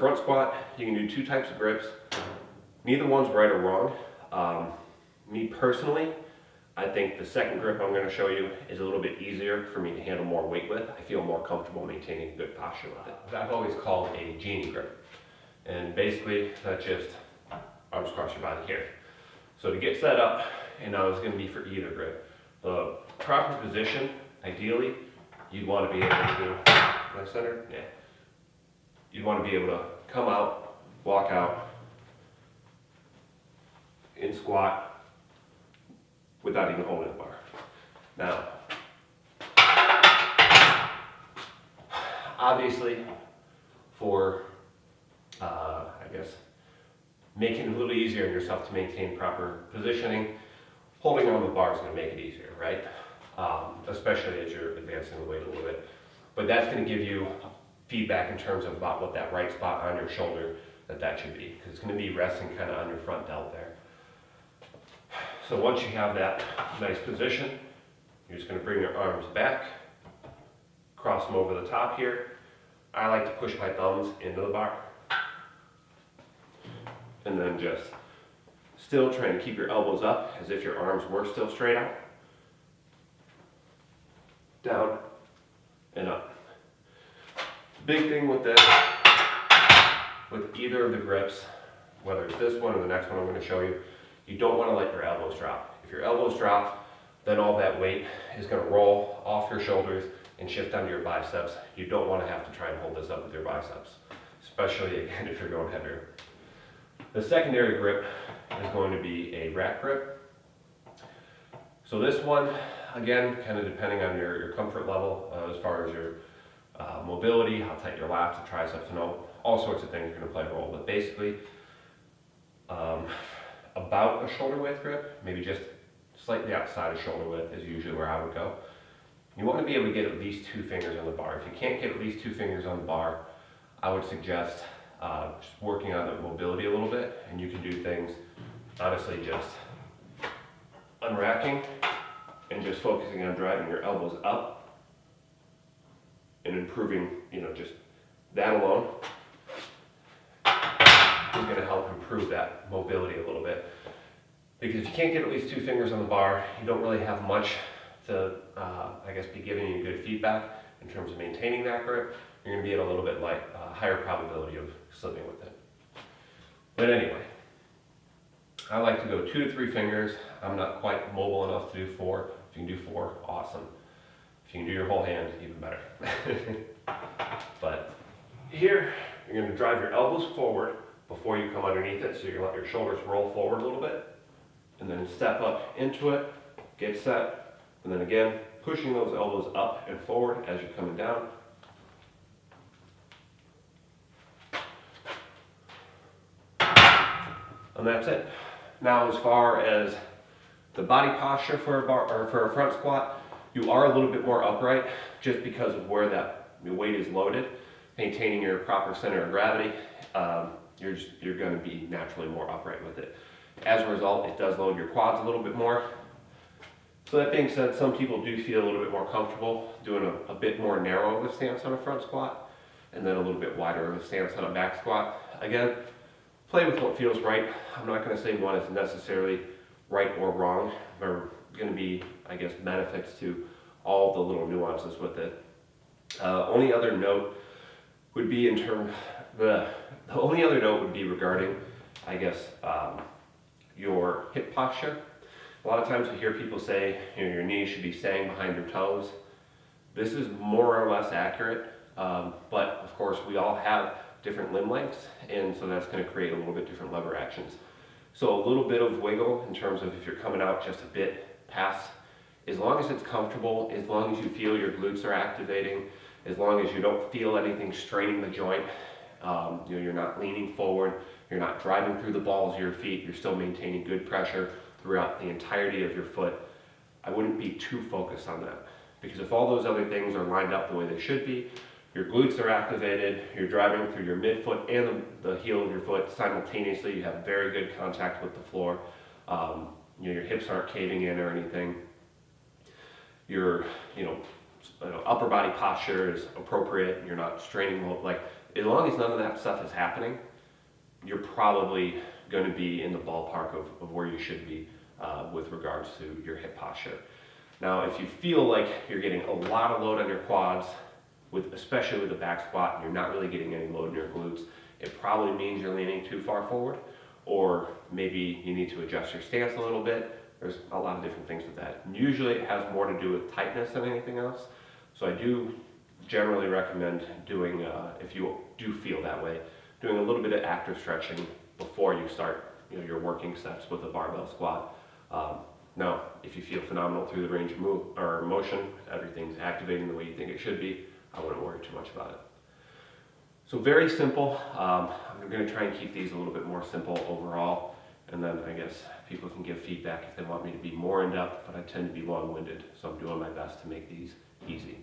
front squat, you can do two types of grips. Neither one's right or wrong. Me personally, I think the second grip I'm going to show you is a little bit easier for me to handle more weight with. I feel more comfortable maintaining good posture with it. I've always called a Genie Grip. And basically, that's just arms across your body here. So to get set up, and now it's going to be for either grip. The proper position, ideally, you'd want to be able to, my center? Yeah. You'd want to be able to come out, walk out, in squat, without even holding the bar. Now, obviously, for, I guess, making it a little easier on yourself to maintain proper positioning, holding on the bar is going to make it easier, right? Especially as you're advancing the weight a little bit. But that's going to give you feedback in terms of about what that right spot on your shoulder that should be, because it's going to be resting kind of on your front delt there. So once you have that nice position, you're just going to bring your arms back, cross them over the top here. I like to push my thumbs into the bar, and then just still trying to keep your elbows up as if your arms were still straight out. Down and up. Big thing with this, with either of the grips, whether it's this one or the next one I'm going to show you, you don't want to let your elbows drop. If your elbows drop, then all that weight is going to roll off your shoulders and shift onto your biceps. You don't want to have to try and hold this up with your biceps, especially again if you're going heavier. The secondary grip is going to be a rack grip. So this one, again, kind of depending on your comfort level as far as your mobility, how tight your lats and triceps, and all sorts of things are going to play a role. But basically, about a shoulder width grip, maybe just slightly outside of shoulder width is usually where I would go. You want to be able to get at least 2 fingers on the bar. If you can't get at least 2 fingers on the bar, I would suggest just working on the mobility a little bit, and you can do things, honestly, just unracking and just focusing on driving your elbows up and improving, just that alone is going to help improve that mobility a little bit. Because if you can't get at least 2 fingers on the bar, you don't really have much to, I guess, be giving you good feedback in terms of maintaining that grip. You're going to be at a little bit higher probability of slipping with it. But anyway, I like to go 2 to 3 fingers. I'm not quite mobile enough to do 4. If you can do 4, awesome. If you can do your whole hand, even better. But here, you're going to drive your elbows forward before you come underneath it, so you're going to let your shoulders roll forward a little bit, and then step up into it, get set, and then again, pushing those elbows up and forward as you're coming down. And that's it. Now, as far as the body posture for a bar or for a front squat, you are a little bit more upright just because of where that weight is loaded. Maintaining your proper center of gravity, you're going to be naturally more upright with it. As a result, it does load your quads a little bit more. So that being said, some people do feel a little bit more comfortable doing a bit more narrow of a stance on a front squat, and then a little bit wider of a stance on a back squat. Again, play with what feels right. I'm not going to say one is necessarily right or wrong. There are going to be, I guess, benefits to all the little nuances with it. Only other note would be the only other note would be regarding, I guess, your hip posture. A lot of times I hear people say, your knees should be staying behind your toes. This is more or less accurate, but of course we all have different limb lengths, and so that's going to create a little bit different lever actions. So a little bit of wiggle in terms of if you're coming out just a bit past, as long as it's comfortable, as long as you feel your glutes are activating, as long as you don't feel anything straining the joint, you're not leaning forward, you're not driving through the balls of your feet, you're still maintaining good pressure throughout the entirety of your foot. I wouldn't be too focused on that, because if all those other things are lined up the way they should be, your glutes are activated, you're driving through your midfoot and the heel of your foot simultaneously, you have very good contact with the floor, your hips aren't caving in or anything, your upper body posture is appropriate, you're not straining, like as long as none of that stuff is happening, you're probably going to be in the ballpark of where you should be with regards to your hip posture. Now, if you feel like you're getting a lot of load on your quads, especially with the back squat, and you're not really getting any load in your glutes, it probably means you're leaning too far forward, or maybe you need to adjust your stance a little bit. There's a lot of different things with that. And usually it has more to do with tightness than anything else. So I do generally recommend doing, if you do feel that way, doing a little bit of active stretching before you start your working sets with a barbell squat. Now, if you feel phenomenal through the range of motion, everything's activating the way you think it should be, I wouldn't worry too much about it. So very simple. I'm going to try and keep these a little bit more simple overall, and then I guess people can give feedback if they want me to be more in depth, but I tend to be long-winded, so I'm doing my best to make these easy.